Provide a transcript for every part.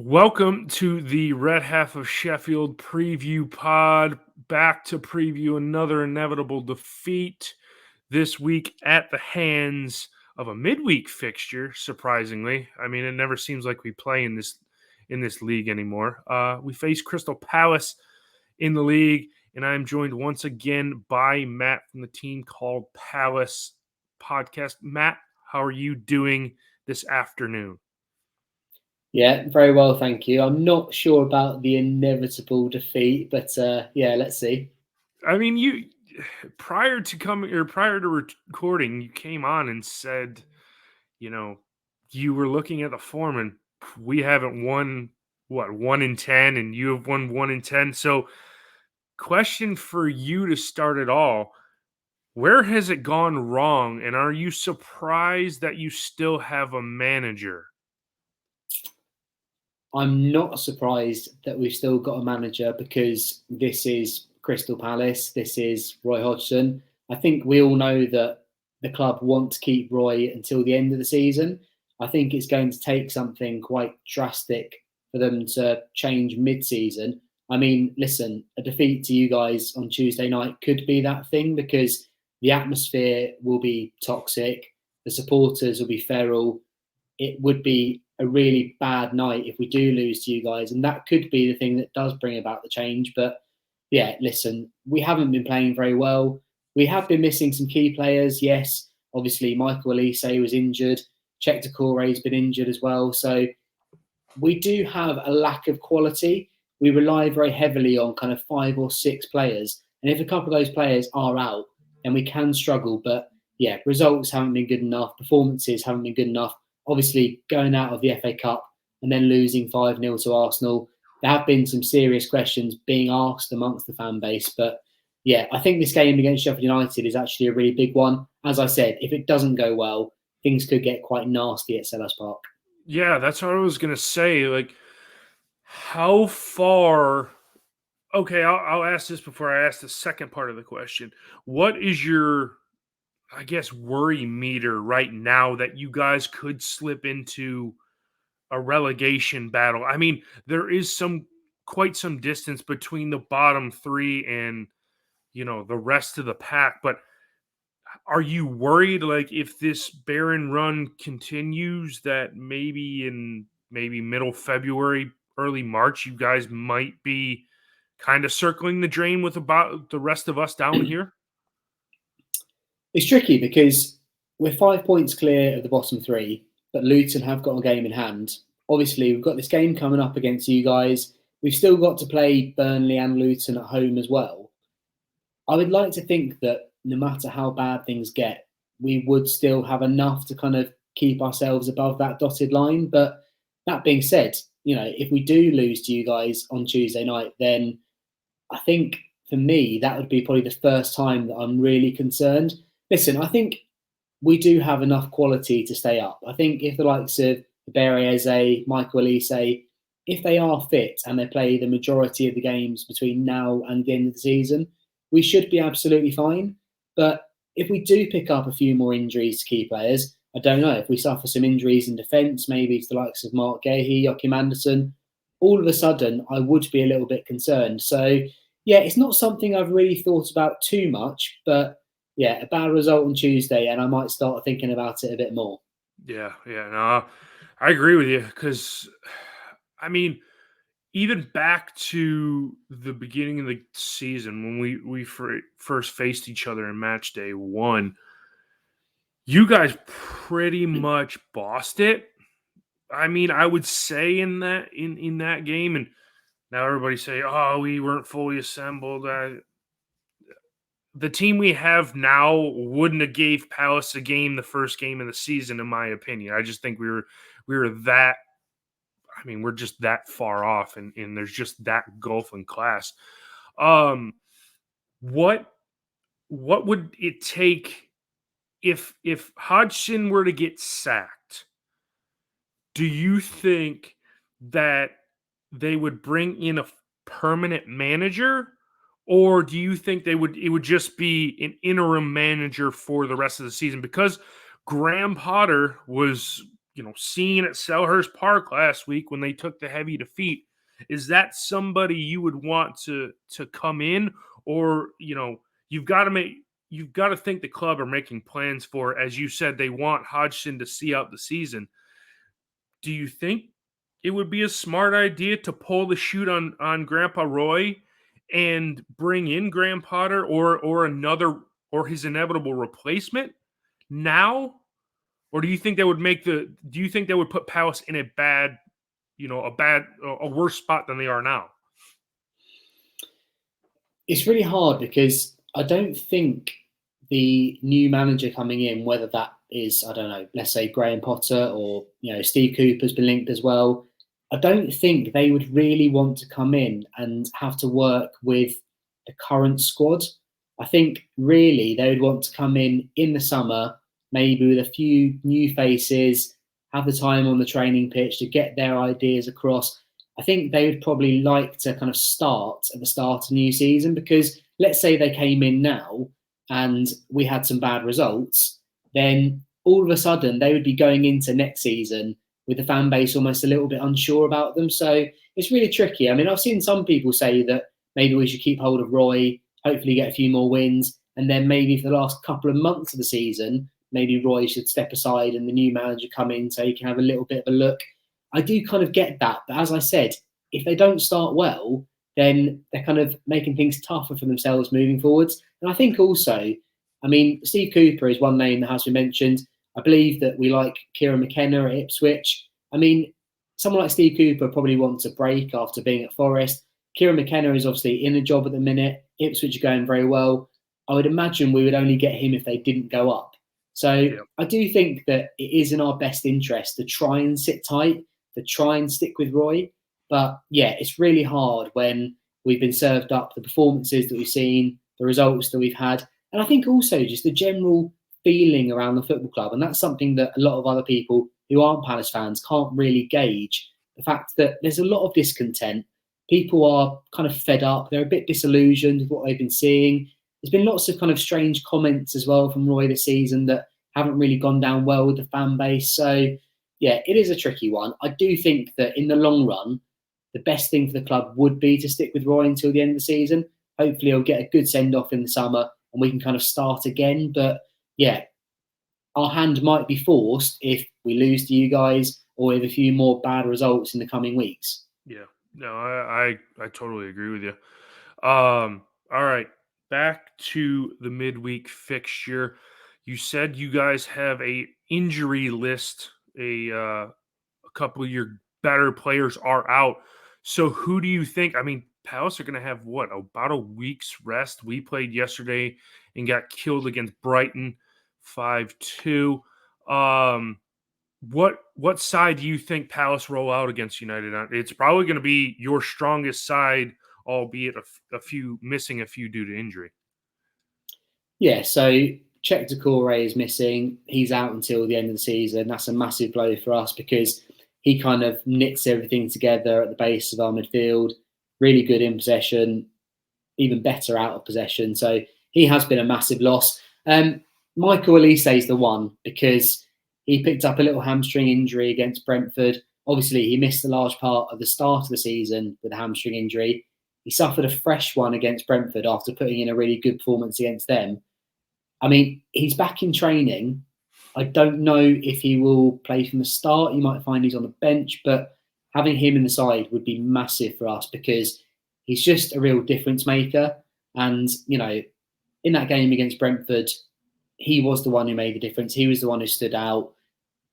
Welcome to the Red Half of Sheffield preview pod. Back to preview another inevitable defeat this week at the hands of a midweek fixture. Surprisingly, I mean, it never seems like we play in this league anymore. We face Crystal Palace in the league, and I am joined once again by Matt from the team called Palace Podcast. Matt, how are you doing this afternoon? Yeah, very well, thank you. I'm not sure about the inevitable defeat, but let's see. I mean, you prior to recording, you came on and said, you know, you were looking at the form, and we haven't won 1 in 10, and you have won 1 in 10. So, question for you to start it all: where has it gone wrong, and are you surprised that you still have a manager? I'm not surprised that we've still got a manager because this is Crystal Palace, this is Roy Hodgson. I think we all know that the club want to keep Roy until the end of the season. I think it's going to take something quite drastic for them to change mid-season. I mean, listen, a defeat to you guys on Tuesday night could be that thing because the atmosphere will be toxic, the supporters will be feral. It would be a really bad night if we do lose to you guys, and that could be the thing that does bring about the change. But yeah, listen, we haven't been playing very well. We have been missing some key players. Yes, obviously Michael Elise was injured. Czech has been injured as well. So we do have a lack of quality. We rely very heavily on kind of 5 or 6 players. And if a couple of those players are out, then we can struggle. But yeah, results haven't been good enough. Performances haven't been good enough. Obviously, going out of the FA Cup and then losing 5-0 to Arsenal, there have been some serious questions being asked amongst the fan base. But yeah, I think this game against Sheffield United is actually a really big one. As I said, if it doesn't go well, things could get quite nasty at Selhurst Park. Yeah, that's what I was gonna say. Like, how far? Okay, I'll ask this before I ask the second part of the question. What is your, I guess, worry meter right now that you guys could slip into a relegation battle? I mean, there is quite some distance between the bottom three and the rest of the pack, but are you worried, like, if this barren run continues, that maybe middle February, early March, you guys might be kind of circling the drain with about the rest of us down here? It's tricky because we're 5 points clear of the bottom three, but Luton have got a game in hand. Obviously, we've got this game coming up against you guys. We've still got to play Burnley and Luton at home as well. I would like to think that no matter how bad things get, we would still have enough to kind of keep ourselves above that dotted line. But that being said, if we do lose to you guys on Tuesday night, then I think for me, that would be probably the first time that I'm really concerned. Listen, I think we do have enough quality to stay up. I think if the likes of Berriese, Michael Elise, if they are fit and they play the majority of the games between now and the end of the season, we should be absolutely fine. But if we do pick up a few more injuries to key players, I don't know. If we suffer some injuries in defence, maybe to the likes of Mark Gahey, Joachim Anderson, all of a sudden I would be a little bit concerned. So yeah, it's not something I've really thought about too much, but yeah, a bad result on Tuesday, and I might start thinking about it a bit more. Yeah, yeah, no, I agree with you because, I mean, even back to the beginning of the season when we first faced each other in match day one, you guys pretty much bossed it. I mean, I would say in that game, and now everybody say, "Oh, we weren't fully assembled." The team we have now wouldn't have gave Palace a game the first game of the season, in my opinion. I just think we were that. I mean, we're just that far off, and there's just that gulf in class. Um, what what would it take if Hodgson were to get sacked? Do you think that they would bring in a permanent manager, or do you think it would just be an interim manager for the rest of the season? Because Graham Potter was, seeing at Selhurst Park last week when they took the heavy defeat, is that somebody you would want to come in, or you've got to think the club are making plans for, as you said, they want Hodgson to see out the season. Do you think it would be a smart idea to pull the chute on Grandpa Roy and bring in Graham Potter or his inevitable replacement now? Or do you think that would put Palace in a worse spot than they are now? It's really hard because I don't think the new manager coming in, whether that is, I don't know, let's say Graham Potter or Steve Cooper's been linked as well. I don't think they would really want to come in and have to work with the current squad. I think really they would want to come in the summer, maybe with a few new faces, have the time on the training pitch to get their ideas across. I think they would probably like to kind of start at the start of the new season, because let's say they came in now and we had some bad results, then all of a sudden they would be going into next season with the fan base almost a little bit unsure about them. So it's really tricky. I mean, I've seen some people say that maybe we should keep hold of Roy, hopefully get a few more wins, and then maybe for the last couple of months of the season, maybe Roy should step aside and the new manager come in so he can have a little bit of a look. I do kind of get that. But as I said, if they don't start well, then they're kind of making things tougher for themselves moving forwards. And I think also, I mean, Steve Cooper is one name that has been mentioned. I believe that we like Kieran McKenna at Ipswich. I mean, someone like Steve Cooper probably wants a break after being at Forest. Kieran McKenna is obviously in a job at the minute. Ipswich are going very well. I would imagine we would only get him if they didn't go up. So yeah. I do think that it is in our best interest to try and sit tight, to try and stick with Roy. But yeah, it's really hard when we've been served up the performances that we've seen, the results that we've had. And I think also just the general feeling around the football club. And that's something that a lot of other people who aren't Palace fans can't really gauge. The fact that there's a lot of discontent. People are kind of fed up. They're a bit disillusioned with what they've been seeing. There's been lots of kind of strange comments as well from Roy this season that haven't really gone down well with the fan base. So yeah, it is a tricky one. I do think that in the long run, the best thing for the club would be to stick with Roy until the end of the season. Hopefully he'll get a good send-off in the summer and we can kind of start again. But yeah, our hand might be forced if we lose to you guys or with a few more bad results in the coming weeks. Yeah, no, I totally agree with you. All right, back to the midweek fixture. You said you guys have a injury list. A couple of your better players are out. So who do you think? I mean, Palace are going to have what, about a week's rest? We played yesterday and got killed against Brighton 5-2. What side do you think Palace roll out against United on? It's probably going to be your strongest side, albeit missing a few due to injury. Yeah, so Czech Doucouré is missing. He's out until the end of the season. That's a massive blow for us because he kind of knits everything together at the base of our midfield. Really good in possession, even better out of possession. So he has been a massive loss. Michael Elise is the one because he picked up a little hamstring injury against Brentford. Obviously, he missed a large part of the start of the season with a hamstring injury. He suffered a fresh one against Brentford after putting in a really good performance against them. I mean, he's back in training. I don't know if he will play from the start. You might find he's on the bench, but having him in the side would be massive for us because he's just a real difference maker. And, in that game against Brentford, he was the one who made the difference. He was the one who stood out.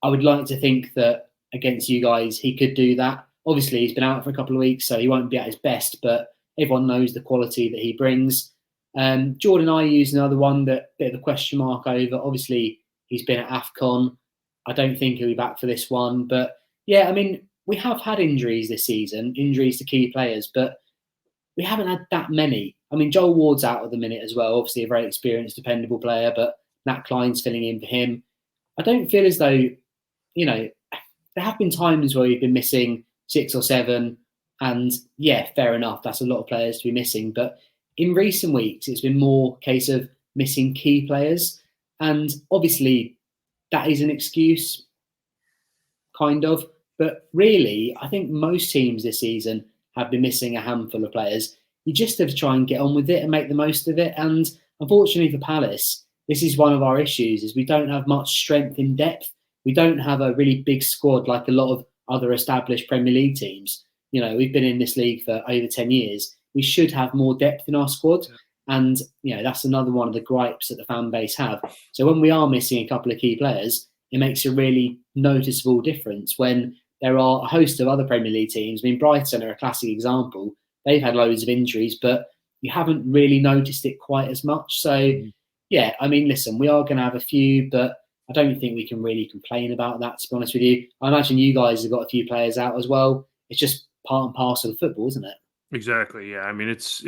I would like to think that against you guys, he could do that. Obviously, he's been out for a couple of weeks, so he won't be at his best, but everyone knows the quality that he brings. Jordan Ayew is another one that bit of a question mark over. Obviously, he's been at AFCON. I don't think he'll be back for this one. But yeah, I mean, we have had injuries this season, injuries to key players, but we haven't had that many. I mean, Joel Ward's out at the minute as well. Obviously, a very experienced, dependable player, but Nat Klein's filling in for him. I don't feel as though, there have been times where we've been missing 6 or 7. And yeah, fair enough. That's a lot of players to be missing. But in recent weeks, it's been more a case of missing key players. And obviously, that is an excuse. kind of. But really, I think most teams this season have been missing a handful of players. You just have to try and get on with it and make the most of it. And unfortunately for Palace, this is one of our issues: is we don't have much strength in depth. We don't have a really big squad like a lot of other established Premier League teams. We've been in this league for over 10 years. We should have more depth in our squad. And, that's another one of the gripes that the fan base have. So when we are missing a couple of key players, it makes a really noticeable difference when there are a host of other Premier League teams. I mean, Brighton are a classic example. They've had loads of injuries, but you haven't really noticed it quite as much. So, yeah, I mean, listen, we are going to have a few, but I don't think we can really complain about that, to be honest with you. I imagine you guys have got a few players out as well. It's just part and parcel of football, isn't it? Exactly. Yeah. I mean, it's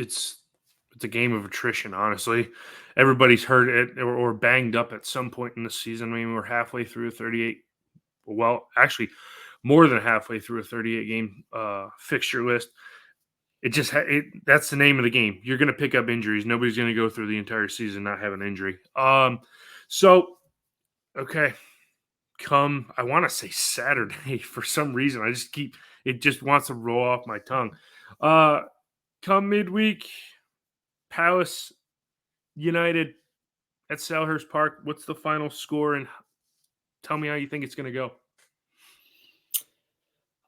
a game of attrition. Honestly, everybody's hurt it or banged up at some point in the season. I mean, we're halfway through 38. Well, actually, more than halfway through a 38 game fixture list. That's the name of the game. You're going to pick up injuries. Nobody's going to go through the entire season not having an injury. So okay, I want to say Saturday for some reason. It just wants to roll off my tongue. Come midweek, Palace United at Selhurst Park. What's the final score? And tell me how you think it's going to go.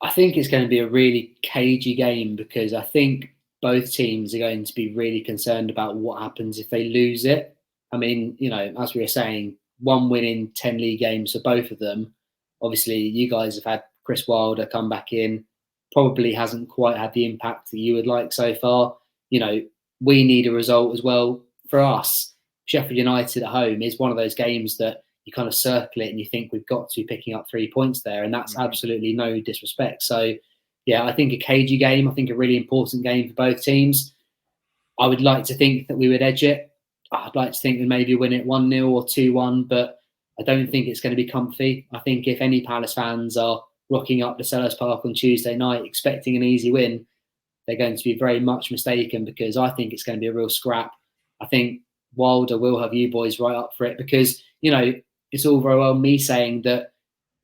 I think it's going to be a really cagey game because I think both teams are going to be really concerned about what happens if they lose it. I mean, as we were saying, one win in 10 league games for both of them. Obviously, you guys have had Chris Wilder come back in, probably hasn't quite had the impact that you would like so far. We need a result as well. For us, Sheffield United at home is one of those games that you kind of circle it and you think we've got to be picking up 3 points there, and that's absolutely no disrespect. So, yeah, I think a cagey game. I think a really important game for both teams. I would like to think that we would edge it. I'd like to think we maybe win it 1-0 or 2-1, but I don't think it's going to be comfy. I think if any Palace fans are rocking up to Selhurst Park on Tuesday night expecting an easy win, they're going to be very much mistaken, because I think it's going to be a real scrap. I think Wilder will have you boys right up for it, because, it's all very well me saying that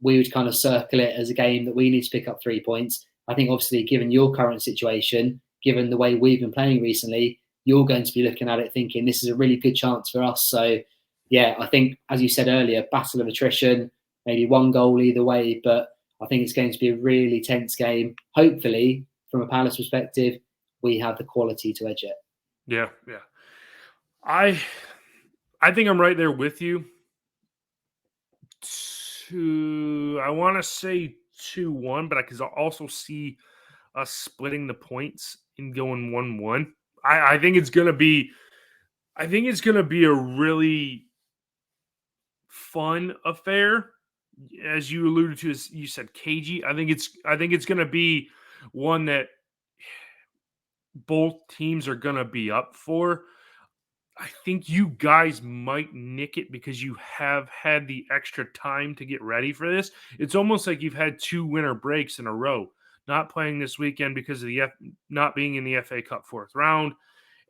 we would kind of circle it as a game that we need to pick up 3 points. I think obviously, given your current situation, given the way we've been playing recently, you're going to be looking at it thinking this is a really good chance for us. So, yeah, I think, as you said earlier, battle of attrition, maybe one goal either way, but I think it's going to be a really tense game. Hopefully, from a Palace perspective, we have the quality to edge it. Yeah. I think I'm right there with you. I want to say 2-1, but I can also see us splitting the points and going 1-1. I think it's gonna be a really fun affair. As you alluded to, as you said, cagey. I think it's gonna be one that both teams are gonna be up for. I think you guys might nick it because you have had the extra time to get ready for this. It's almost like you've had 2 winter breaks in a row, not playing this weekend because of not being in the FA Cup 4th round,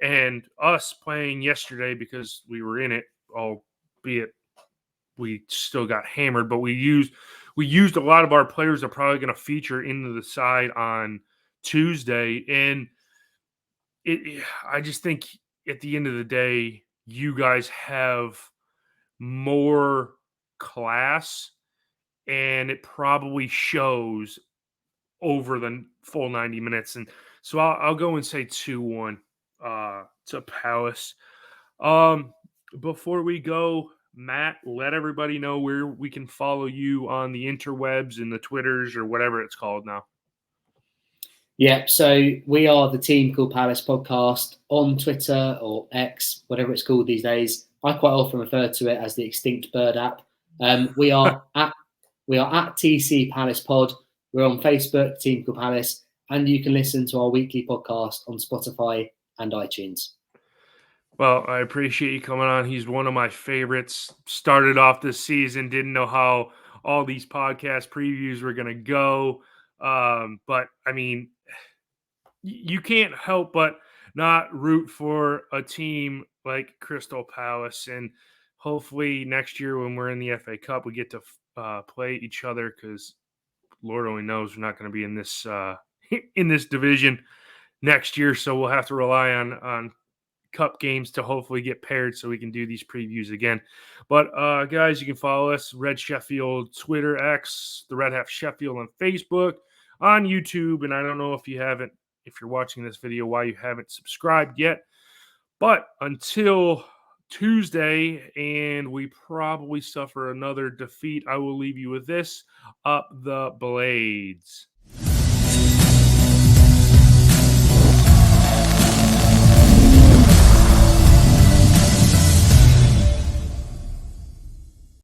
and us playing yesterday because we were in it, albeit we still got hammered. But we used a lot of our players that are probably going to feature into the side on Tuesday, and I just think at the end of the day, you guys have more class, and it probably shows over the full 90 minutes. And so I'll go and say 2-1 to Palace. Before we go, Matt, let everybody know where we can follow you on the interwebs and the Twitters or whatever it's called now. Yeah, so we are the Team Called Palace podcast on Twitter or X, whatever it's called these days. I quite often refer to it as the Extinct Bird app. We are at TC Palace Pod. We're on Facebook, Team Called Palace, and you can listen to our weekly podcast on Spotify and iTunes. Well, I appreciate you coming on. He's one of my favorites. Started off this season, didn't know how all these podcast previews were going to go. But I mean, you can't help but not root for a team like Crystal Palace. And hopefully next year when we're in the FA Cup, we get to play each other, because Lord only knows we're not going to be in this in this division next year, so we'll have to rely on cup games to hopefully get paired so we can do these previews again. But guys, you can follow us, Red Sheffield, Twitter, X, the Red Half Sheffield on Facebook, on YouTube. And I don't know if you're watching this video, why you haven't subscribed yet. But until Tuesday, and we probably suffer another defeat, I will leave you with this: up the Blades.